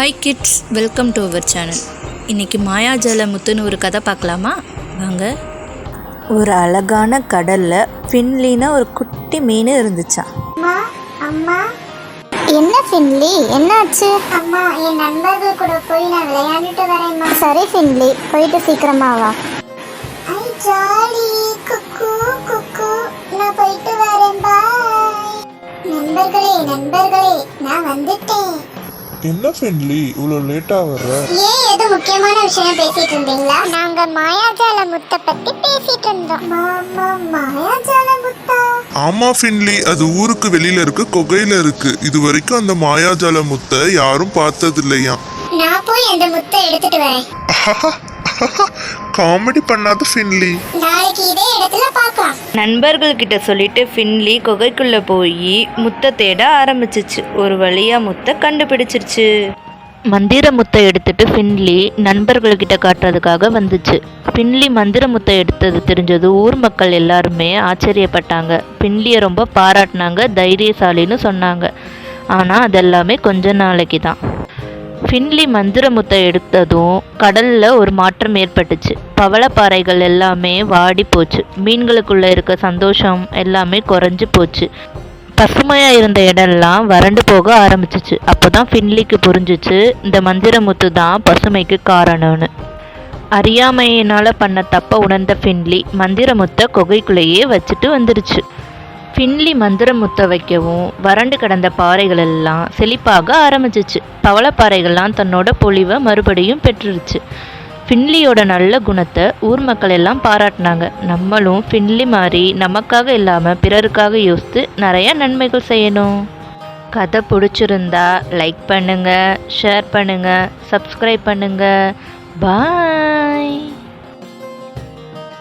Hi kids, welcome to our channel. இன்றைக்கி மாயாஜால முத்துன்னு ஒரு கதை பார்க்கலாமா? வாங்க. ஒரு அழகான கடலில் ஃபின்லின்னு ஒரு குட்டி மீன் இருந்துச்சான். அம்மா அம்மா, என்ன ஃபின்லி, என்னாச்சு? அம்மா, என் நண்பர்கள் கூட போய் நான் விளையாண்டுட்டு வரேம்மா. சரி ஃபின்லி, போயிட்டு சீக்கிரமா வா. ஐ ஜாலி, குக்கு குக்கு, நான் போயிட்டு வரேன், பாய். நண்பர்களே நான் வந்துட்டேன். என்ன ஃபின்லி இவ்வளோ லேட்டா வர்ற? ஏன் ஏதோ முக்கியமான விஷயம் பேசிட்டு இருந்தீங்களா? நாங்க மாயாஜால முத்தை பத்தி பேசிட்டு இருந்தோம். மாயாஜால முத்தா? ஆமா ஃபின்லி, அது ஊருக்கு வெளியில இருக்கு, குகையில இருக்கு. இது வரைக்கும் அந்த மாயாஜால முத்தை யாரும் பார்த்தது இல்லையா? நான் போய் அந்த முத்தை எடுத்துட்டு வரேன். காமெடி பண்ணாத ஃபின்லி. நாளைக்கு இதே இடத்துல பார்க்கலாம். நண்பர்கள்கிட்ட சொல்லிட்டு ஃபின்லி குகைக்குள்ளே போய் முத்தை தேட ஆரம்பிச்சிச்சு. ஒரு வழியாக முத்தை கண்டுபிடிச்சிருச்சு. மந்திர முத்தை எடுத்துட்டு ஃபின்லி நண்பர்கள்கிட்ட காட்டுறதுக்காக வந்துச்சு. ஃபின்லி மந்திர முத்தை எடுத்தது தெரிஞ்சது ஊர் மக்கள் எல்லாருமே ஆச்சரியப்பட்டாங்க. ஃபின்லியை ரொம்ப பாராட்டினாங்க, தைரியசாலின்னு சொன்னாங்க. ஆனால் அதெல்லாமே கொஞ்ச நாளைக்கு தான். ஃபின்லி மந்திர முத்தை எடுத்ததும் கடலில் ஒரு மாற்றம் ஏற்பட்டுச்சு. பவளப்பாறைகள் எல்லாமே வாடி போச்சு. மீன்களுக்குள்ளே இருக்க சந்தோஷம் எல்லாமே குறைஞ்சி போச்சு. பசுமையாக இருந்த இடம்லாம் வறண்டு போக ஆரம்பிச்சிச்சு. அப்போ தான் ஃபின்லிக்கு புரிஞ்சிச்சு, இந்த மந்திர முத்து தான் பசுமைக்கு காரணம்னு. அறியாமையினால் பண்ண தப்பை உணர்ந்த ஃபின்லி மந்திர முத்தை குகைக்குள்ளேயே வச்சுட்டு வந்துடுச்சு. ஃபின்லி மந்திர முத்தை வைக்கவும் வறண்டு கிடந்த பாறைகள் எல்லாம் செழிப்பாக ஆரம்பிச்சிச்சு. பவளப்பாறைகள்லாம் தன்னோட பொலிவை மறுபடியும் பெற்றுருச்சு. ஃபின்லியோட நல்ல குணத்தை ஊர் மக்கள் எல்லாம் பாராட்டினாங்க. நம்மளும் ஃபின்லி மாதிரி நமக்காக இல்லாமல் பிறருக்காக யோசித்து நிறைய நன்மைகள் செய்யணும். கதை பிடிச்சிருந்தா லைக் பண்ணுங்கள், ஷேர் பண்ணுங்கள், சப்ஸ்கிரைப் பண்ணுங்கள். பாய்.